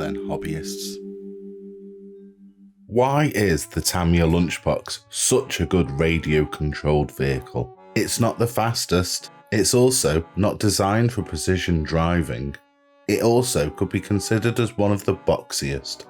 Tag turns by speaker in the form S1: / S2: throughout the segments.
S1: than hobbyists. Why is the Tamiya Lunchbox such a good radio-controlled vehicle? It's not the fastest, it's also not designed for precision driving. It also could be considered as one of the boxiest.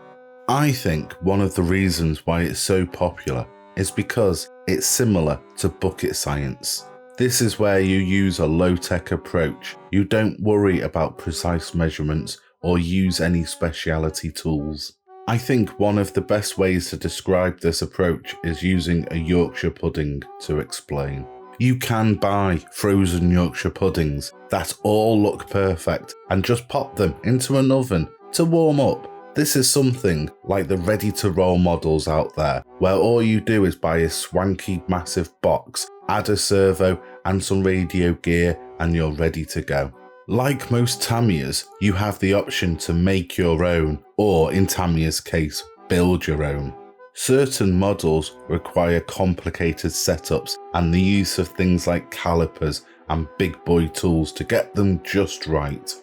S1: I think one of the reasons why it's so popular is because it's similar to bucket science. This is where you use a low-tech approach. You don't worry about precise measurements or use any specialty tools. I think one of the best ways to describe this approach is using a Yorkshire pudding to explain. You can buy frozen Yorkshire puddings that all look perfect and just pop them into an oven to warm up. This is something like the ready-to-roll models out there, where all you do is buy a swanky massive box, add a servo and some radio gear, and you're ready to go. Like most Tamiyas, you have the option to make your own, or in Tamiya's case, build your own. Certain models require complicated setups and the use of things like calipers and big boy tools to get them just right.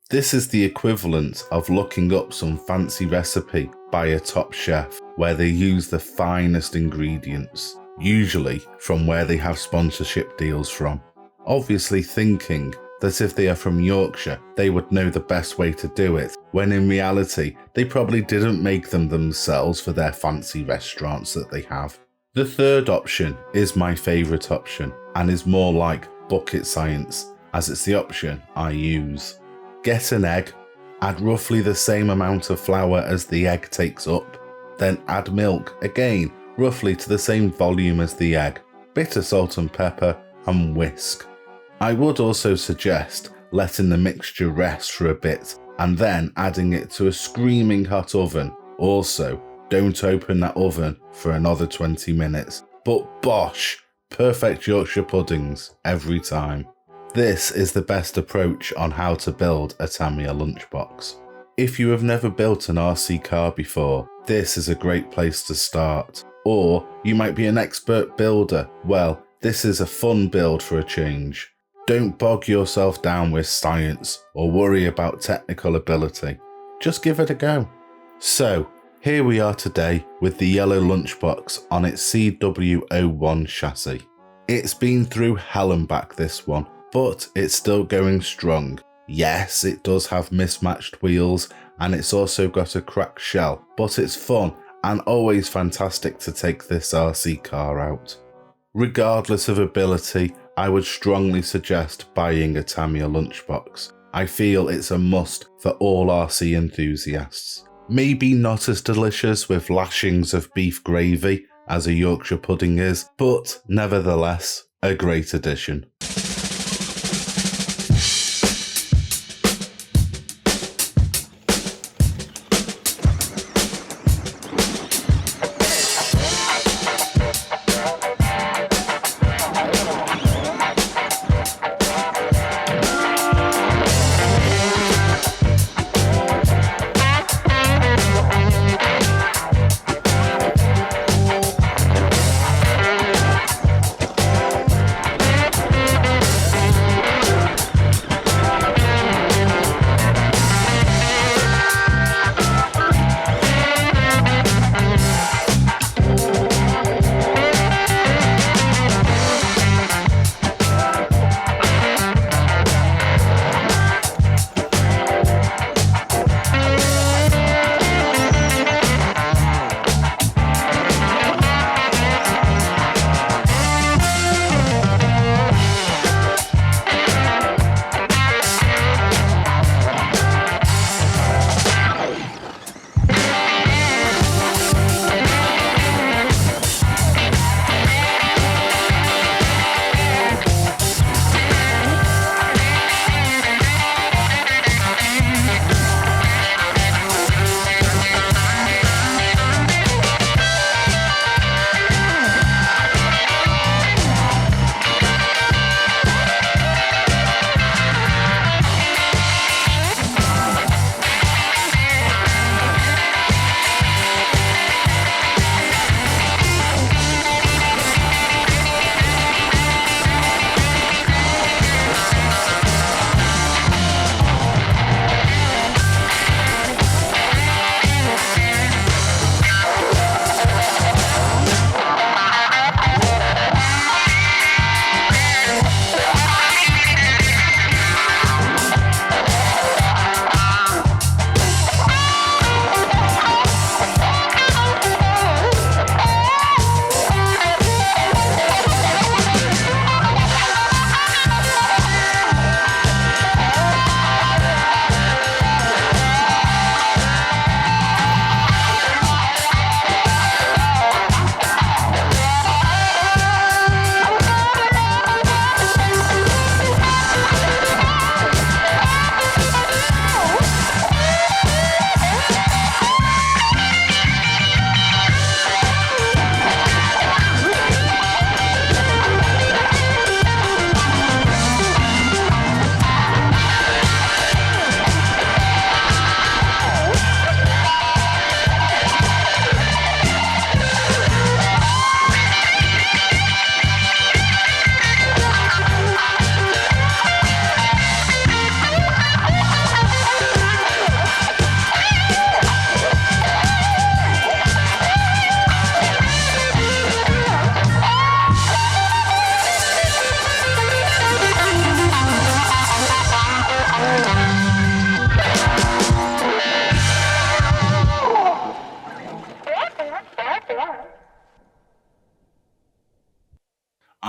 S1: This is the equivalent of looking up some fancy recipe by a top chef where they use the finest ingredients, usually from where they have sponsorship deals from. Obviously thinking that if they are from Yorkshire, they would know the best way to do it, when in reality, they probably didn't make them themselves for their fancy restaurants that they have. The third option is my favourite option and is more like bucket science, as it's the option I use. Get an egg, add roughly the same amount of flour as the egg takes up, then add milk, again roughly to the same volume as the egg, bit of salt and pepper, and whisk. I would also suggest letting the mixture rest for a bit and then adding it to a screaming hot oven. Also, don't open that oven for another 20 minutes. But bosh, perfect Yorkshire puddings every time. This is the best approach on how to build a Tamiya Lunchbox. If you have never built an RC car before, this is a great place to start. Or you might be an expert builder. Well, this is a fun build for a change. Don't bog yourself down with science or worry about technical ability. Just give it a go. So, here we are today with the yellow Lunchbox on its CW01 chassis. It's been through hell and back, this one, but it's still going strong. Yes, it does have mismatched wheels and it's also got a cracked shell, but it's fun and always fantastic to take this RC car out. Regardless of ability, I would strongly suggest buying a Tamiya Lunchbox. I feel it's a must for all RC enthusiasts. Maybe not as delicious with lashings of beef gravy as a Yorkshire pudding is, but nevertheless, a great addition.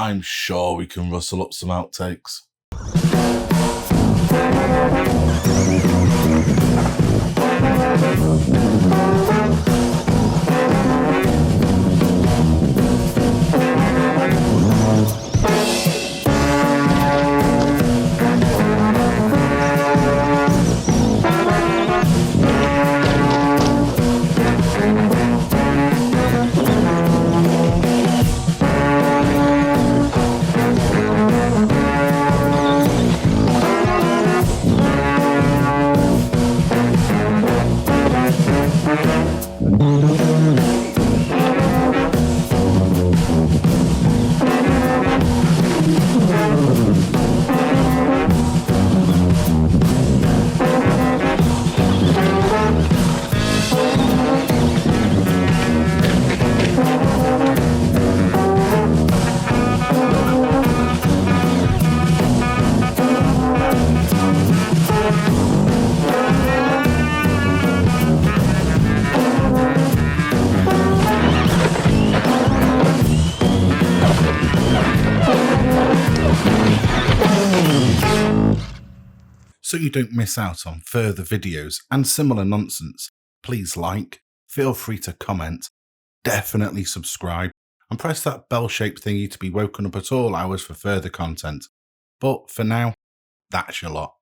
S1: I'm sure we can rustle up some outtakes. So you don't miss out on further videos and similar nonsense, please like, feel free to comment, definitely subscribe, and press that bell-shaped thingy to be woken up at all hours for further content. But for now, that's your lot.